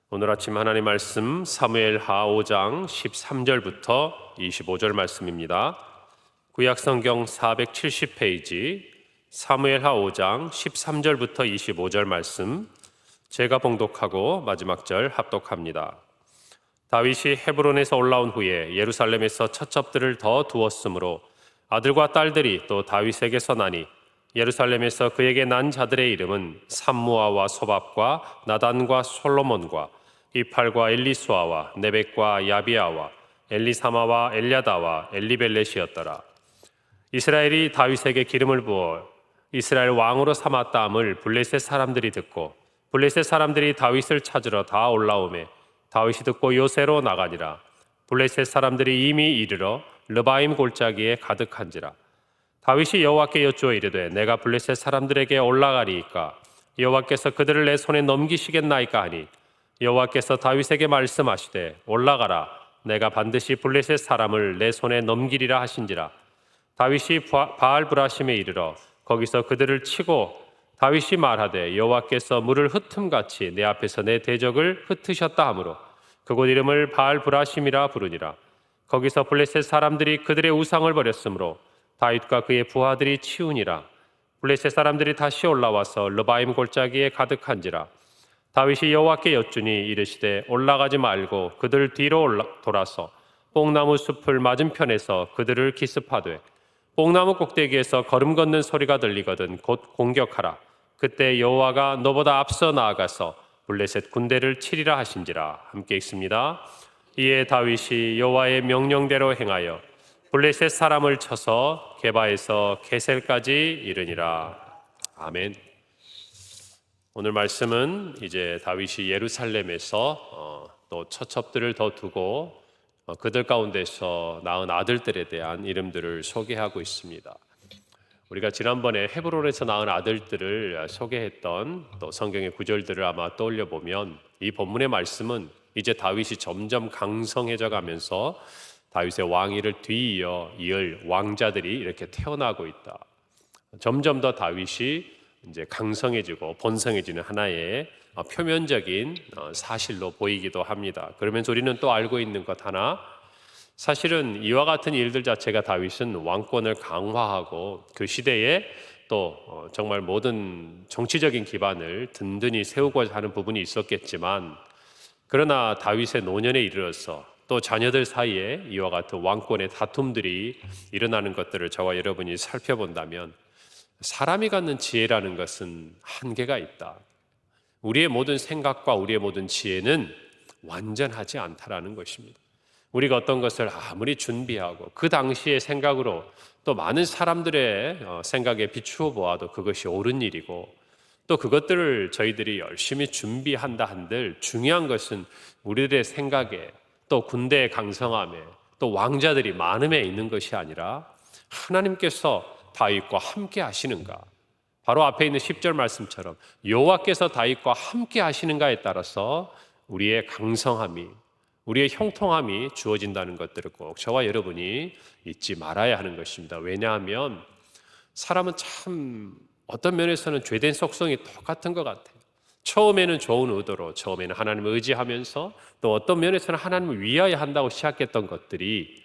오늘 아침 하나님 말씀 사무엘하 5장 13절부터 25절 말씀입니다. 구약성경 470페이지 사무엘하 5장 13절부터 25절 말씀, 제가 봉독하고 마지막 절 합독합니다. 다윗이 헤브론에서 올라온 후에 예루살렘에서 처첩들을 더 두었으므로 아들과 딸들이 또 다윗에게서 나니 예루살렘에서 그에게 난 자들의 이름은 삼무아와 소밥과 나단과 솔로몬과 이팔과 엘리수아와 네벡과 야비아와 엘리사마와 엘야다와 엘리벨렛이었더라. 이스라엘이 다윗에게 기름을 부어 이스라엘 왕으로 삼았다함을 블레셋 사람들이 듣고 블레셋 사람들이 다윗을 찾으러 다 올라오매 다윗이 듣고 요새로 나가니라. 블레셋 사람들이 이미 이르러 르바임 골짜기에 가득한지라. 다윗이 여호와께 여쭈어 이르되 내가 블레셋 사람들에게 올라가리이까 여호와께서 그들을 내 손에 넘기시겠나이까 하니 여호와께서 다윗에게 말씀하시되 올라가라 내가 반드시 블레셋 사람을 내 손에 넘기리라 하신지라. 다윗이 바알브라심에 이르러 거기서 그들을 치고 다윗이 말하되 여호와께서 물을 흩음같이 내 앞에서 내 대적을 흩으셨다 하므로 그곳 이름을 바알브라심이라 부르니라. 거기서 블레셋 사람들이 그들의 우상을 버렸으므로 다윗과 그의 부하들이 치우니라. 블레셋 사람들이 다시 올라와서 르바임 골짜기에 가득한지라. 다윗이 여호와께 여쭈니 이르시되 올라가지 말고 그들 뒤로 돌아서 뽕나무 숲을 맞은편에서 그들을 기습하되 뽕나무 꼭대기에서 걸음 걷는 소리가 들리거든 곧 공격하라. 그때 여호와가 너보다 앞서 나아가서 블레셋 군대를 치리라 하신지라. 함께 읽습니다. 이에 다윗이 여호와의 명령대로 행하여 블레셋 사람을 쳐서 게바에서 게셀까지 이르니라. 아멘. 오늘 말씀은 이제 다윗이 예루살렘에서 또 처첩들을 더 두고 그들 가운데서 낳은 아들들에 대한 이름들을 소개하고 있습니다. 우리가 지난번에 헤브론에서 낳은 아들들을 소개했던 또 성경의 구절들을 아마 떠올려 보면 이 본문의 말씀은 이제 다윗이 점점 강성해져 가면서 다윗의 왕위를 뒤이어 이을 왕자들이 이렇게 태어나고 있다. 점점 더 다윗이 이제 강성해지고 번성해지는 하나의 표면적인 사실로 보이기도 합니다. 그러면서 우리는 또 알고 있는 것 하나, 사실은 이와 같은 일들 자체가 다윗은 왕권을 강화하고 그 시대에 또 정말 모든 정치적인 기반을 든든히 세우고자 하는 부분이 있었겠지만, 그러나 다윗의 노년에 이르러서 또 자녀들 사이에 이와 같은 왕권의 다툼들이 일어나는 것들을 저와 여러분이 살펴본다면 사람이 갖는 지혜라는 것은 한계가 있다. 우리의 모든 생각과 우리의 모든 지혜는 완전하지 않다라는 것입니다. 우리가 어떤 것을 아무리 준비하고 그 당시의 생각으로 또 많은 사람들의 생각에 비추어 보아도 그것이 옳은 일이고 또 그것들을 저희들이 열심히 준비한다 한들 중요한 것은 우리들의 생각에 또 군대의 강성함에 또 왕자들이 많음에 있는 것이 아니라 하나님께서 다윗과 함께 하시는가, 바로 앞에 있는 10절 말씀처럼 여호와께서 다윗과 함께 하시는가에 따라서 우리의 강성함이, 우리의 형통함이 주어진다는 것들을 꼭 저와 여러분이 잊지 말아야 하는 것입니다. 왜냐하면 사람은 참 어떤 면에서는 죄된 속성이 똑같은 것 같아요. 처음에는 좋은 의도로, 처음에는 하나님을 의지하면서 또 어떤 면에서는 하나님을 위하여 한다고 시작했던 것들이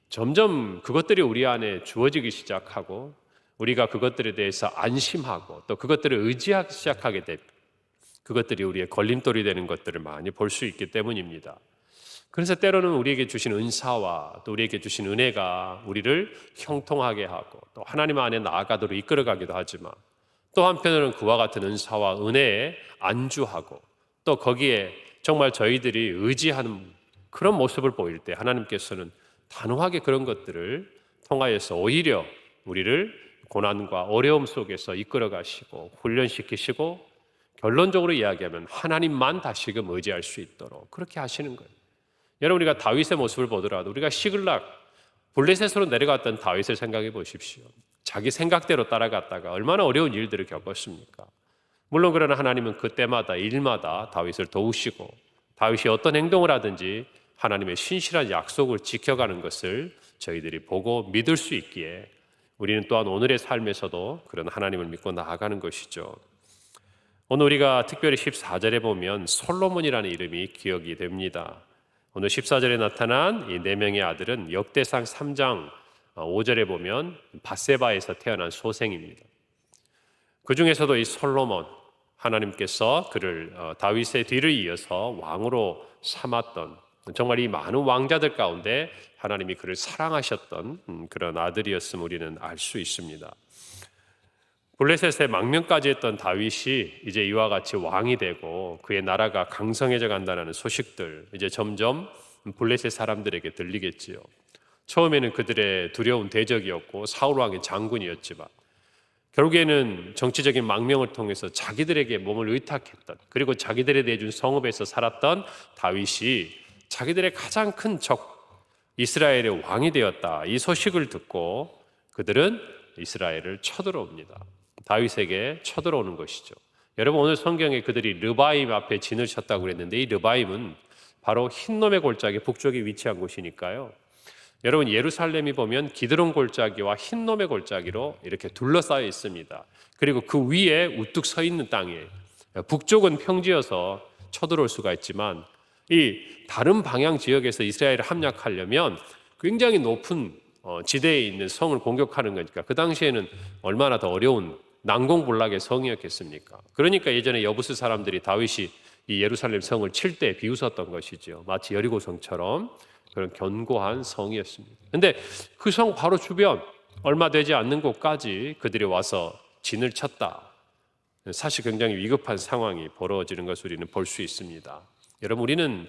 점점 그것들이 우리 안에 주어지기 시작하고 우리가 그것들에 대해서 안심하고 또 그것들을 의지하기 시작하게 되면 그것들이 우리의 걸림돌이 되는 것들을 많이 볼 수 있기 때문입니다. 그래서 때로는 우리에게 주신 은사와 또 우리에게 주신 은혜가 우리를 형통하게 하고 또 하나님 안에 나아가도록 이끌어가기도 하지만 또 한편으로는 그와 같은 은사와 은혜에 안주하고 또 거기에 정말 저희들이 의지하는 그런 모습을 보일 때 하나님께서는 단호하게 그런 것들을 통하여서 오히려 우리를 고난과 어려움 속에서 이끌어 가시고 훈련시키시고 결론적으로 이야기하면 하나님만 다시금 의지할 수 있도록 그렇게 하시는 거예요. 여러분, 우리가 다윗의 모습을 보더라도 우리가 시글락 블레셋으로 내려갔던 다윗을 생각해 보십시오. 자기 생각대로 따라갔다가 얼마나 어려운 일들을 겪었습니까? 물론 그러나 하나님은 그때마다 일마다 다윗을 도우시고 다윗이 어떤 행동을 하든지 하나님의 신실한 약속을 지켜가는 것을 저희들이 보고 믿을 수 있기에 우리는 또한 오늘의 삶에서도 그런 하나님을 믿고 나아가는 것이죠. 오늘 우리가 특별히 14절에 보면 솔로몬이라는 이름이 기억이 됩니다. 오늘 14절에 나타난 이 네 명의 아들은 역대상 3장 5절에 보면 밧세바에서 태어난 소생입니다. 그 중에서도 이 솔로몬, 하나님께서 그를 다윗의 뒤를 이어서 왕으로 삼았던, 정말 이 많은 왕자들 가운데 하나님이 그를 사랑하셨던 그런 아들이었음을 우리는 알 수 있습니다. 블레셋의 망명까지 했던 다윗이 이제 이와 같이 왕이 되고 그의 나라가 강성해져 간다는 소식들, 이제 점점 블레셋 사람들에게 들리겠지요. 처음에는 그들의 두려운 대적이었고 사울 왕의 장군이었지만 결국에는 정치적인 망명을 통해서 자기들에게 몸을 의탁했던, 그리고 자기들에 내준 성읍에서 살았던 다윗이 자기들의 가장 큰 적 이스라엘의 왕이 되었다, 이 소식을 듣고 그들은 이스라엘을 쳐들어옵니다. 다윗에게 쳐들어오는 것이죠. 여러분, 오늘 성경에 그들이 르바임 앞에 진을 쳤다고 그랬는데 이 르바임은 바로 흰놈의 골짜기 북쪽에 위치한 곳이니까요. 여러분, 예루살렘이 보면 기드론 골짜기와 흰놈의 골짜기로 이렇게 둘러싸여 있습니다. 그리고 그 위에 우뚝 서 있는 땅이에요. 북쪽은 평지여서 쳐들어올 수가 있지만 이 다른 방향 지역에서 이스라엘을 함락하려면 굉장히 높은 지대에 있는 성을 공격하는 거니까 그 당시에는 얼마나 더 어려운 난공불락의 성이었겠습니까? 그러니까 예전에 여부스 사람들이 다윗이 이 예루살렘 성을 칠 때 비웃었던 것이죠. 마치 여리고성처럼 그런 견고한 성이었습니다. 그런데 그 성 바로 주변 얼마 되지 않는 곳까지 그들이 와서 진을 쳤다. 사실 굉장히 위급한 상황이 벌어지는 것을 우리는 볼 수 있습니다. 여러분, 우리는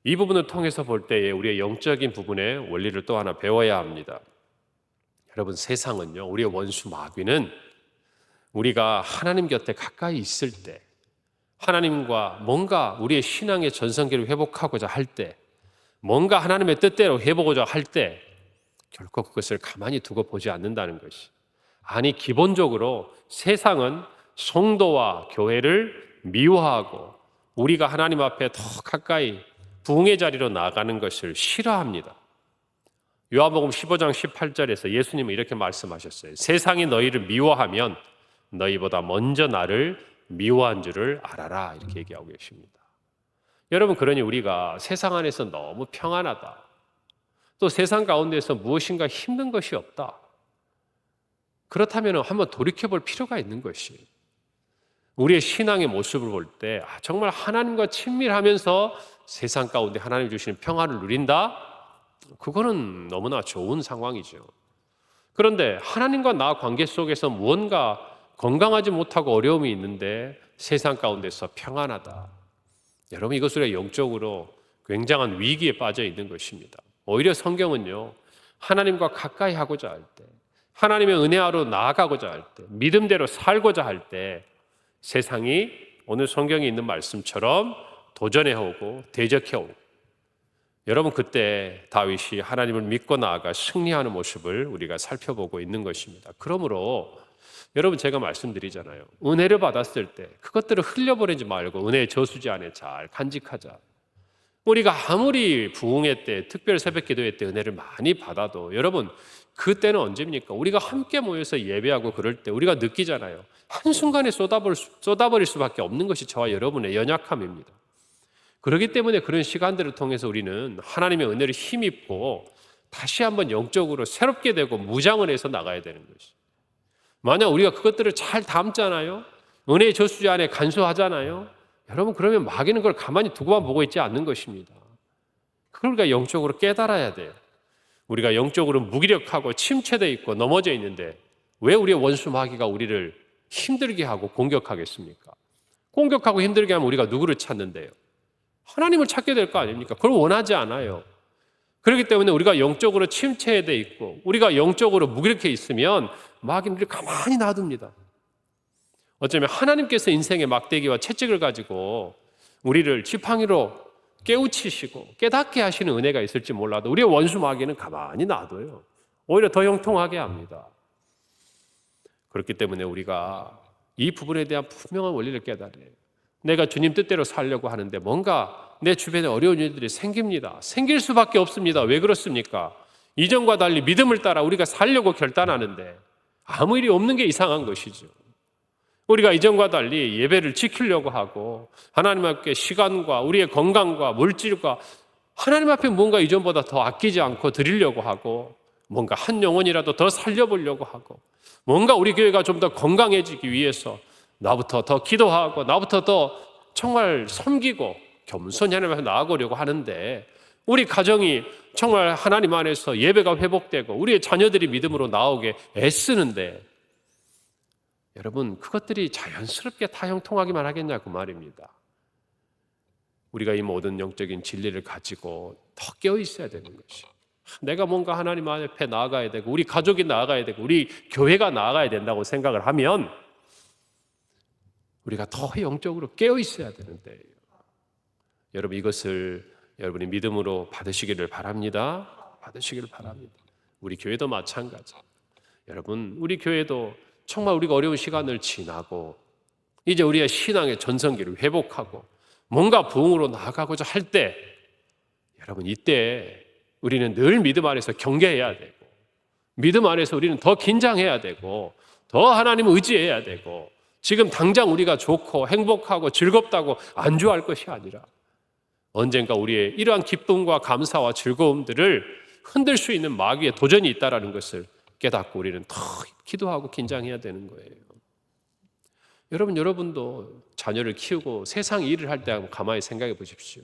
이 부분을 통해서 볼 때에 우리의 영적인 부분의 원리를 또 하나 배워야 합니다. 여러분, 세상은요, 우리의 원수 마귀는 우리가 하나님 곁에 가까이 있을 때, 하나님과 뭔가 우리의 신앙의 전성기를 회복하고자 할 때, 뭔가 하나님의 뜻대로 해보고자 할 때 결코 그것을 가만히 두고 보지 않는다는 것이, 아니 기본적으로 세상은 성도와 교회를 미워하고 우리가 하나님 앞에 더 가까이 부흥의 자리로 나아가는 것을 싫어합니다. 요한복음 15장 18절에서 예수님은 이렇게 말씀하셨어요. 세상이 너희를 미워하면 너희보다 먼저 나를 미워한 줄을 알아라, 이렇게 얘기하고 계십니다. 여러분, 그러니 우리가 세상 안에서 너무 평안하다, 또 세상 가운데서 무엇인가 힘든 것이 없다, 그렇다면 한번 돌이켜볼 필요가 있는 것이, 우리의 신앙의 모습을 볼 때 정말 하나님과 친밀하면서 세상 가운데 하나님 주시는 평안을 누린다? 그거는 너무나 좋은 상황이죠. 그런데 하나님과 나 관계 속에서 무언가 건강하지 못하고 어려움이 있는데 세상 가운데서 평안하다. 여러분, 이것은 우리가 영적으로 굉장한 위기에 빠져 있는 것입니다. 오히려 성경은요, 하나님과 가까이 하고자 할 때, 하나님의 은혜하러 나아가고자 할 때, 믿음대로 살고자 할 때 세상이 오늘 성경에 있는 말씀처럼 도전해오고 대적해오고, 여러분, 그때 다윗이 하나님을 믿고 나아가 승리하는 모습을 우리가 살펴보고 있는 것입니다. 그러므로 여러분, 제가 말씀드리잖아요. 은혜를 받았을 때 그것들을 흘려보내지 말고 은혜의 저수지 안에 잘 간직하자. 우리가 아무리 부흥회 때, 특별 새벽 기도회 때 은혜를 많이 받아도 여러분, 그때는 언제입니까? 우리가 함께 모여서 예배하고 그럴 때 우리가 느끼잖아요. 한순간에 쏟아버릴 수밖에 없는 것이 저와 여러분의 연약함입니다. 그렇기 때문에 그런 시간들을 통해서 우리는 하나님의 은혜를 힘입고 다시 한번 영적으로 새롭게 되고 무장을 해서 나가야 되는 것이. 만약 우리가 그것들을 잘 담잖아요, 은혜의 저수지 안에 간수하잖아요, 여러분, 그러면 마귀는 그걸 가만히 두고만 보고 있지 않는 것입니다. 그걸 우리가 영적으로 깨달아야 돼요. 우리가 영적으로 무기력하고 침체되어 있고 넘어져 있는데 왜 우리의 원수 마귀가 우리를 힘들게 하고 공격하겠습니까? 공격하고 힘들게 하면 우리가 누구를 찾는데요? 하나님을 찾게 될 거 아닙니까? 그걸 원하지 않아요. 그렇기 때문에 우리가 영적으로 침체되어 있고 우리가 영적으로 무기력해 있으면 마귀는 우리를 가만히 놔둡니다. 어쩌면 하나님께서 인생의 막대기와 채찍을 가지고 우리를 지팡이로 깨우치시고 깨닫게 하시는 은혜가 있을지 몰라도 우리의 원수 마귀는 가만히 놔둬요. 오히려 더 형통하게 합니다. 그렇기 때문에 우리가 이 부분에 대한 분명한 원리를 깨달아요. 내가 주님 뜻대로 살려고 하는데 뭔가 내 주변에 어려운 일들이 생깁니다. 생길 수밖에 없습니다. 왜 그렇습니까? 이전과 달리 믿음을 따라 우리가 살려고 결단하는데 아무 일이 없는 게 이상한 것이죠. 우리가 이전과 달리 예배를 지키려고 하고 하나님 앞에 시간과 우리의 건강과 물질과 하나님 앞에 뭔가 이전보다 더 아끼지 않고 드리려고 하고 뭔가 한 영혼이라도 더 살려보려고 하고 뭔가 우리 교회가 좀 더 건강해지기 위해서 나부터 더 기도하고 나부터 더 정말 섬기고 겸손히 하나님 앞에 나아가려고 하는데 우리 가정이 정말 하나님 안에서 예배가 회복되고 우리의 자녀들이 믿음으로 나오게 애쓰는데 여러분 그것들이 자연스럽게 다 형통하기만 하겠냐고 말입니다. 우리가 이 모든 영적인 진리를 가지고 더 깨어 있어야 되는 것이 내가 뭔가 하나님 앞에 나아가야 되고 우리 가족이 나아가야 되고 우리 교회가 나아가야 된다고 생각을 하면 우리가 더 영적으로 깨어 있어야 되는데 여러분 이것을 여러분이 믿음으로 받으시기를 바랍니다. 받으시기를 바랍니다. 우리 교회도 마찬가지. 여러분 우리 교회도 정말 우리가 어려운 시간을 지나고 이제 우리의 신앙의 전성기를 회복하고 뭔가 부흥으로 나아가고자 할 때 여러분 이때 우리는 늘 믿음 안에서 경계해야 되고 믿음 안에서 우리는 더 긴장해야 되고 더 하나님을 의지해야 되고 지금 당장 우리가 좋고 행복하고 즐겁다고 안주할 것이 아니라 언젠가 우리의 이러한 기쁨과 감사와 즐거움들을 흔들 수 있는 마귀의 도전이 있다는 것을 깨닫고 우리는 더 기도하고 긴장해야 되는 거예요. 여러분도 자녀를 키우고 세상 일을 할 때 한번 가만히 생각해 보십시오.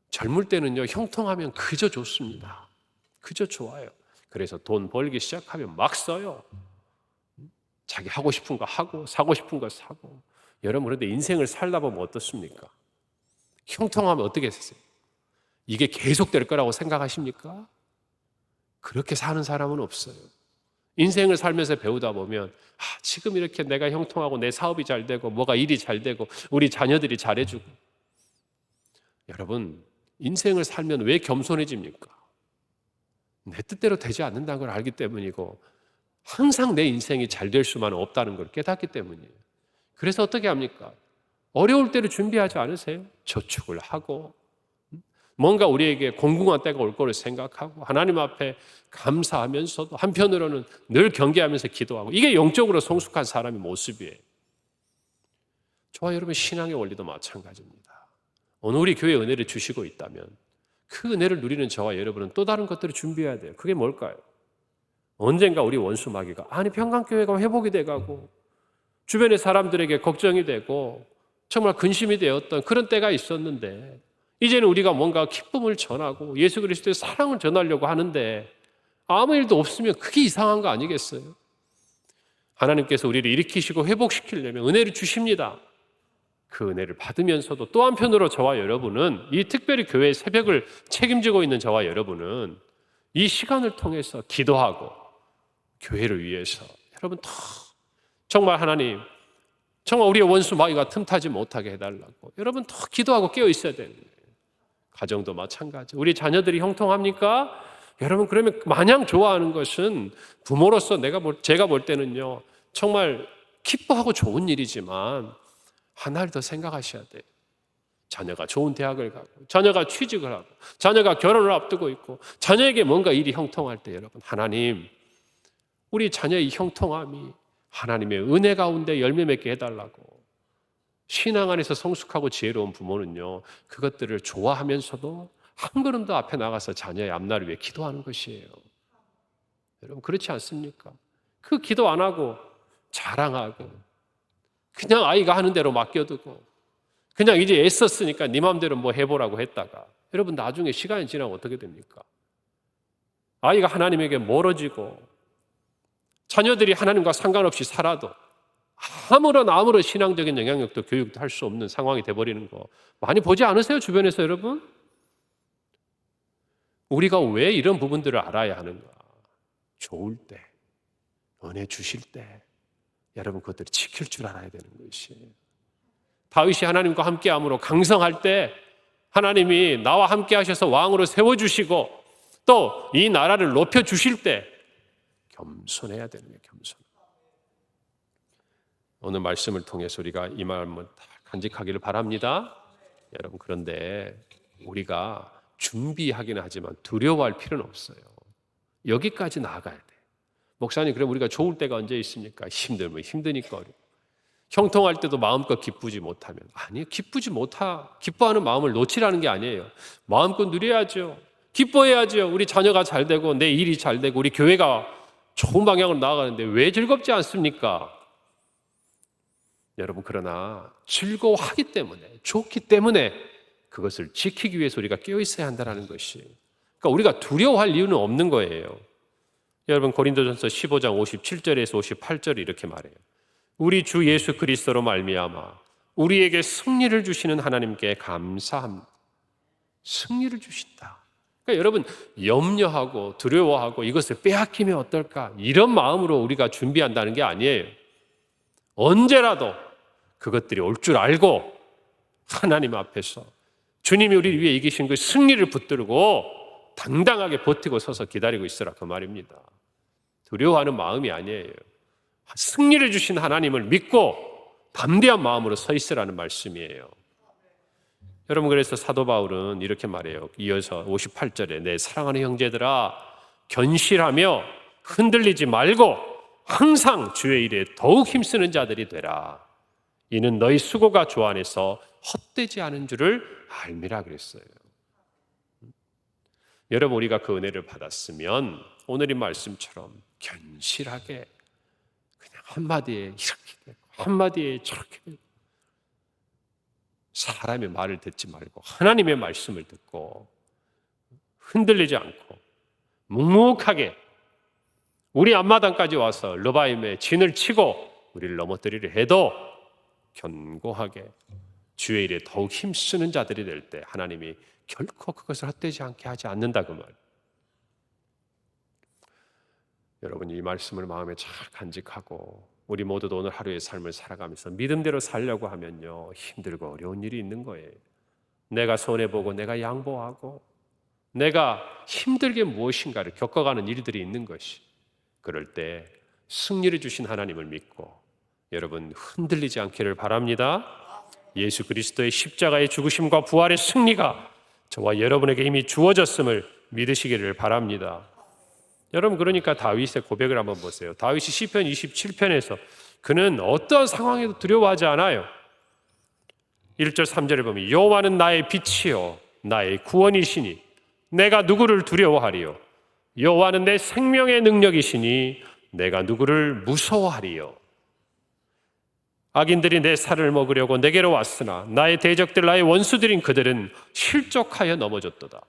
젊을 때는요, 형통하면 그저 좋습니다. 그저 좋아요. 그래서 돈 벌기 시작하면 막 써요. 자기 하고 싶은 거 하고 사고 싶은 거 사고. 여러분 그런데 인생을 살다 보면 어떻습니까? 형통하면 어떻게 되세요? 이게 계속될 거라고 생각하십니까? 그렇게 사는 사람은 없어요. 인생을 살면서 배우다 보면 지금 이렇게 내가 형통하고 내 사업이 잘 되고 뭐가 일이 잘 되고 우리 자녀들이 잘해주고 여러분 인생을 살면 왜 겸손해집니까? 내 뜻대로 되지 않는다는 걸 알기 때문이고 항상 내 인생이 잘 될 수만은 없다는 걸 깨닫기 때문이에요. 그래서 어떻게 합니까? 어려울 때를 준비하지 않으세요? 저축을 하고 뭔가 우리에게 공공한 때가 올 거를 생각하고 하나님 앞에 감사하면서도 한편으로는 늘 경계하면서 기도하고 이게 영적으로 성숙한 사람의 모습이에요. 저와 여러분 신앙의 원리도 마찬가지입니다. 오늘 우리 교회에 은혜를 주시고 있다면 그 은혜를 누리는 저와 여러분은 또 다른 것들을 준비해야 돼요. 그게 뭘까요? 언젠가 우리 원수 마귀가 평강교회가 회복이 돼가고 주변의 사람들에게 걱정이 되고 정말 근심이 되었던 그런 때가 있었는데 이제는 우리가 뭔가 기쁨을 전하고 예수 그리스도의 사랑을 전하려고 하는데 아무 일도 없으면 그게 이상한 거 아니겠어요? 하나님께서 우리를 일으키시고 회복시키려면 은혜를 주십니다. 그 은혜를 받으면서도 또 한편으로 저와 여러분은 이 특별히 교회의 새벽을 책임지고 있는 저와 여러분은 이 시간을 통해서 기도하고 교회를 위해서 여러분 더 정말 하나님 정말 우리의 원수 마귀가 틈타지 못하게 해달라고 여러분 더 기도하고 깨어 있어야 되는 거예요. 가정도 마찬가지. 우리 자녀들이 형통합니까? 여러분 그러면 마냥 좋아하는 것은 부모로서 제가 볼 때는요 정말 기뻐하고 좋은 일이지만 하나를 더 생각하셔야 돼요. 자녀가 좋은 대학을 가고 자녀가 취직을 하고 자녀가 결혼을 앞두고 있고 자녀에게 뭔가 일이 형통할 때 여러분 하나님 우리 자녀의 형통함이 하나님의 은혜 가운데 열매 맺게 해달라고 신앙 안에서 성숙하고 지혜로운 부모는요 그것들을 좋아하면서도 한 걸음 더 앞에 나가서 자녀의 앞날을 위해 기도하는 것이에요. 여러분 그렇지 않습니까? 그 기도 안 하고 자랑하고 그냥 아이가 하는 대로 맡겨두고 그냥 이제 애썼으니까 네 마음대로 뭐 해보라고 했다가 여러분 나중에 시간이 지나면 어떻게 됩니까? 아이가 하나님에게 멀어지고 자녀들이 하나님과 상관없이 살아도 아무런 신앙적인 영향력도 교육도 할 수 없는 상황이 돼버리는 거 많이 보지 않으세요? 주변에서 여러분? 우리가 왜 이런 부분들을 알아야 하는가? 좋을 때, 은혜 주실 때 여러분 그것들을 지킬 줄 알아야 되는 것이에요. 다윗이 하나님과 함께함으로 강성할 때 하나님이 나와 함께 하셔서 왕으로 세워주시고 또 이 나라를 높여주실 때 겸손해야 되는 거예요. 겸손. 오늘 말씀을 통해서 우리가 이 마음을 다 간직하기를 바랍니다. 여러분 그런데 우리가 준비하기는 하지만 두려워할 필요는 없어요. 여기까지 나아가야 돼. 목사님 그럼 우리가 좋을 때가 언제 있습니까? 힘들면 힘드니까 어려워. 형통할 때도 마음껏 기쁘지 못하면, 아니에요. 기뻐하는 마음을 놓치라는 게 아니에요. 마음껏 누려야죠. 기뻐해야죠. 우리 자녀가 잘 되고 내 일이 잘 되고 우리 교회가 좋은 방향으로 나아가는데 왜 즐겁지 않습니까? 여러분, 그러나 즐거워하기 때문에, 좋기 때문에 그것을 지키기 위해서 우리가 깨어 있어야 한다는 것이, 그러니까 우리가 두려워할 이유는 없는 거예요. 여러분, 고린도전서 15장 57절에서 58절이 이렇게 말해요. 우리 주 예수 그리스도로 말미암아 우리에게 승리를 주시는 하나님께 감사합니다. 승리를 주신다. 그러니까 여러분, 염려하고 두려워하고 이것을 빼앗기면 어떨까, 이런 마음으로 우리가 준비한다는 게 아니에요. 언제라도 그것들이 올 줄 알고 하나님 앞에서 주님이 우리를 위해 이기신 그 승리를 붙들고 당당하게 버티고 서서 기다리고 있으라, 그 말입니다. 두려워하는 마음이 아니에요. 승리를 주신 하나님을 믿고 담대한 마음으로 서 있으라는 말씀이에요. 여러분, 그래서 사도 바울은 이렇게 말해요. 이어서 58절에 내 사랑하는 형제들아, 견실하며 흔들리지 말고 항상 주의 일에 더욱 힘쓰는 자들이 되라. 이는 너희 수고가 주 안에서 헛되지 않은 줄을 알미라 그랬어요. 여러분, 우리가 그 은혜를 받았으면 오늘 이 말씀처럼 견실하게 그냥 한마디에 이렇게 되고 한마디에 저렇게 되고, 사람의 말을 듣지 말고 하나님의 말씀을 듣고 흔들리지 않고 묵묵하게 우리 앞마당까지 와서 르바임의 진을 치고 우리를 넘어뜨리려 해도 견고하게 주의 일에 더욱 힘쓰는 자들이 될 때 하나님이 결코 그것을 헛되지 않게 하지 않는다, 그 말. 여러분, 이 말씀을 마음에 잘 간직하고 우리 모두도 오늘 하루의 삶을 살아가면서 믿음대로 살려고 하면요, 힘들고 어려운 일이 있는 거예요. 내가 손해보고 내가 양보하고 내가 힘들게 무엇인가를 겪어가는 일들이 있는 것이, 그럴 때 승리를 주신 하나님을 믿고 여러분 흔들리지 않기를 바랍니다. 예수 그리스도의 십자가의 죽으심과 부활의 승리가 저와 여러분에게 이미 주어졌음을 믿으시기를 바랍니다. 여러분, 그러니까 다윗의 고백을 한번 보세요. 다윗이 시편 27편에서 그는 어떠한 상황에도 두려워하지 않아요. 1절 3절에 보면 여호와는 나의 빛이요 나의 구원이시니 내가 누구를 두려워하리요. 여호와는 내 생명의 능력이시니 내가 누구를 무서워하리요. 악인들이 내 살을 먹으려고 내게로 왔으나 나의 대적들 나의 원수들인 그들은 실족하여 넘어졌도다.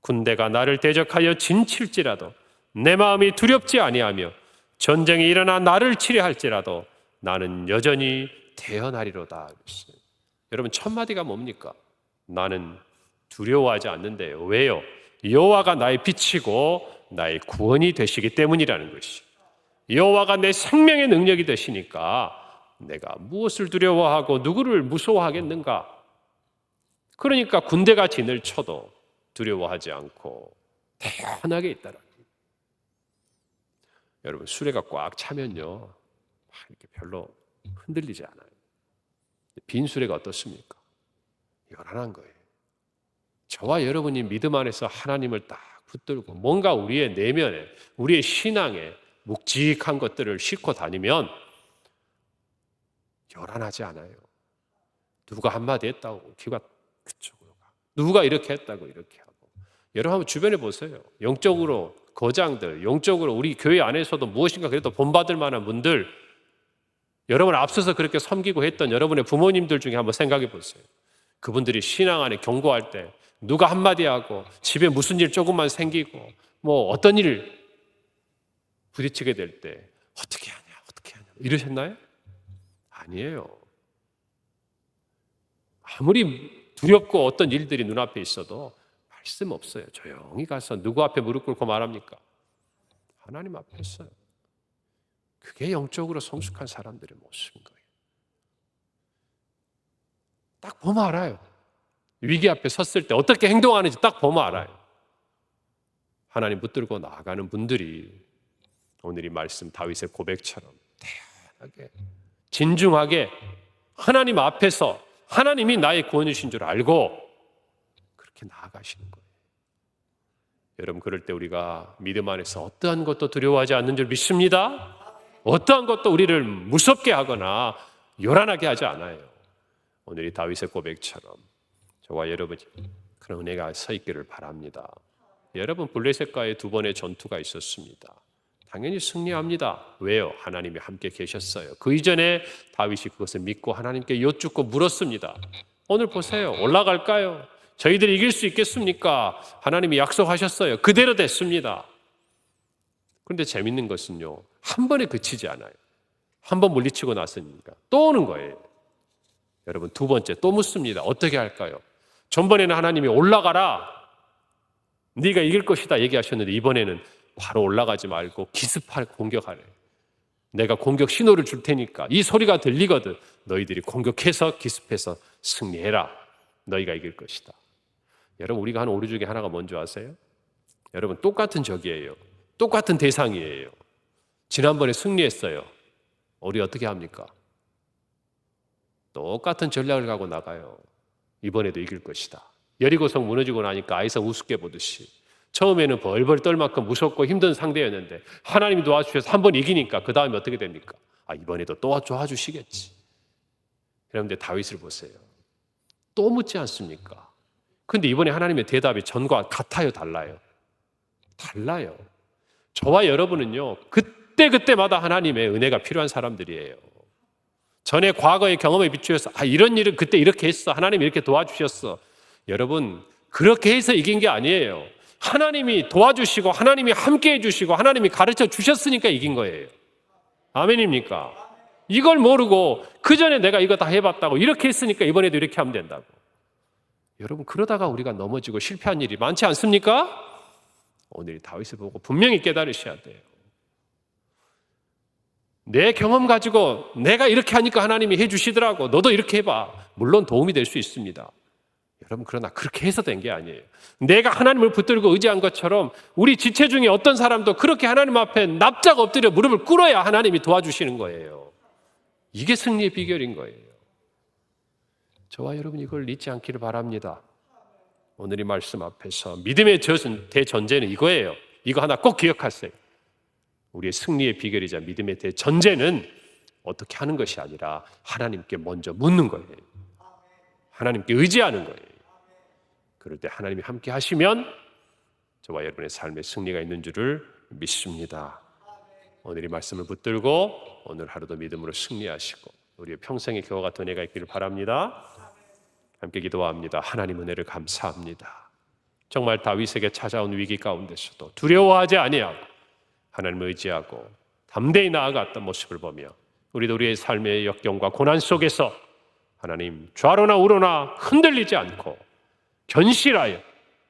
군대가 나를 대적하여 진칠지라도 내 마음이 두렵지 아니하며 전쟁이 일어나 나를 치려 할지라도 나는 여전히 태어나리로다. 여러분, 첫 마디가 뭡니까? 나는 두려워하지 않는데요. 왜요? 여호와가 나의 빛이고 나의 구원이 되시기 때문이라는 것이. 여호와가 내 생명의 능력이 되시니까 내가 무엇을 두려워하고 누구를 무서워하겠는가? 그러니까 군대가 진을 쳐도 두려워하지 않고 태연하게 있다라. 여러분, 수레가 꽉 차면요 이렇게 별로 흔들리지 않아요. 빈 수레가 어떻습니까? 요란한 거예요. 저와 여러분이 믿음 안에서 하나님을 딱 붙들고 뭔가 우리의 내면에, 우리의 신앙에 묵직한 것들을 싣고 다니면 요란하지 않아요. 누가 한마디 했다고 귀가 그쪽으로 가. 누가 이렇게 했다고 이렇게 하고. 여러분 한번 주변에 보세요. 영적으로 거장들, 영적으로 우리 교회 안에서도 무엇인가 그래도 본받을 만한 분들, 여러분 앞서서 그렇게 섬기고 했던 여러분의 부모님들 중에 한번 생각해 보세요. 그분들이 신앙 안에 경고할 때 누가 한마디 하고 집에 무슨 일 조금만 생기고 뭐 어떤 일 부딪히게 될 때 어떻게 하냐 이러셨나요? 아니에요. 아무리 두렵고 어떤 일들이 눈앞에 있어도 말씀 없어요. 조용히 가서 누구 앞에 무릎 꿇고 말합니까? 하나님 앞에 있어요. 그게 영적으로 성숙한 사람들의 모습인 거예요. 딱 보면 알아요. 위기 앞에 섰을 때 어떻게 행동하는지 딱 보면 알아요. 하나님 붙들고 나아가는 분들이 오늘 이 말씀 다윗의 고백처럼 태연하게 진중하게 하나님 앞에서 하나님이 나의 구원이신 줄 알고 그렇게 나아가시는 거예요. 여러분, 그럴 때 우리가 믿음 안에서 어떠한 것도 두려워하지 않는 줄 믿습니다. 어떠한 것도 우리를 무섭게 하거나 요란하게 하지 않아요. 오늘 이 다윗의 고백처럼 저와 여러분이 그런 은혜가 서 있기를 바랍니다. 여러분, 블레셋과의 두 번의 전투가 있었습니다. 당연히 승리합니다. 왜요? 하나님이 함께 계셨어요. 그 이전에 다윗이 그것을 믿고 하나님께 여쭙고 물었습니다. 오늘 보세요. 올라갈까요? 저희들이 이길 수 있겠습니까? 하나님이 약속하셨어요. 그대로 됐습니다. 그런데 재밌는 것은요, 한 번에 그치지 않아요. 한 번 물리치고 났으니까 또 오는 거예요. 여러분, 두 번째 또 묻습니다. 어떻게 할까요? 전번에는 하나님이 올라가라, 네가 이길 것이다 얘기하셨는데 이번에는 바로 올라가지 말고 기습할 공격하래. 내가 공격 신호를 줄 테니까 이 소리가 들리거든 너희들이 공격해서 기습해서 승리해라. 너희가 이길 것이다. 여러분, 우리가 하는 오류 중에 하나가 뭔지 아세요? 여러분, 똑같은 적이에요. 똑같은 대상이에요. 지난번에 승리했어요. 우리 어떻게 합니까? 똑같은 전략을 가고 나가요. 이번에도 이길 것이다. 여리고성 무너지고 나니까 아이성 우습게 보듯이 처음에는 벌벌 떨 만큼 무섭고 힘든 상대였는데 하나님이 도와주셔서 한 번 이기니까 그 다음에 어떻게 됩니까? 이번에도 또 도와주시겠지. 그런데 다윗을 보세요. 또 묻지 않습니까? 그런데 이번에 하나님의 대답이 전과 같아요, 달라요? 달라요. 저와 여러분은요, 그때마다 하나님의 은혜가 필요한 사람들이에요. 전에 과거의 경험에 비추어서 이런 일은 그때 이렇게 했어. 하나님이 이렇게 도와주셨어. 여러분, 그렇게 해서 이긴 게 아니에요. 하나님이 도와주시고 하나님이 함께 해주시고 하나님이 가르쳐 주셨으니까 이긴 거예요. 아멘입니까? 이걸 모르고 그 전에 내가 이거 다 해봤다고 이렇게 했으니까 이번에도 이렇게 하면 된다고. 여러분, 그러다가 우리가 넘어지고 실패한 일이 많지 않습니까? 오늘 다윗을 보고 분명히 깨달으셔야 돼요. 내 경험 가지고 내가 이렇게 하니까 하나님이 해주시더라고. 너도 이렇게 해봐. 물론 도움이 될 수 있습니다. 여러분, 그러나 그렇게 해서 된 게 아니에요. 내가 하나님을 붙들고 의지한 것처럼 우리 지체 중에 어떤 사람도 그렇게 하나님 앞에 납작 엎드려 무릎을 꿇어야 하나님이 도와주시는 거예요. 이게 승리의 비결인 거예요. 저와 여러분, 이걸 잊지 않기를 바랍니다. 오늘 이 말씀 앞에서 믿음의 대전제는 이거예요. 이거 하나 꼭 기억하세요. 우리의 승리의 비결이자 믿음의 대전제는 어떻게 하는 것이 아니라 하나님께 먼저 묻는 거예요. 하나님께 의지하는 거예요. 그럴 때 하나님이 함께 하시면 저와 여러분의 삶에 승리가 있는 줄을 믿습니다. 오늘 이 말씀을 붙들고 오늘 하루도 믿음으로 승리하시고 우리의 평생의 교와 같은 은혜가 있기를 바랍니다. 함께 기도합니다. 하나님 은혜를 감사합니다. 정말 다윗에게 찾아온 위기 가운데서도 두려워하지 아니하고 하나님을 의지하고 담대히 나아갔던 모습을 보며 우리도 우리의 삶의 역경과 고난 속에서 하나님 좌로나 우로나 흔들리지 않고 견실하여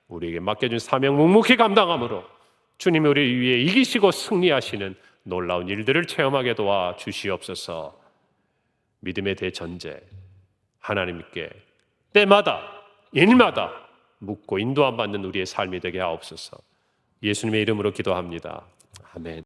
우리에게 맡겨준 사명 묵묵히 감당함으로 주님이 우리 위해 이기시고 승리하시는 놀라운 일들을 체험하게 도와 주시옵소서. 믿음의 대전제 하나님께 때마다 일마다 묻고 인도함 받는 우리의 삶이 되게 하옵소서. 예수님의 이름으로 기도합니다. 아멘.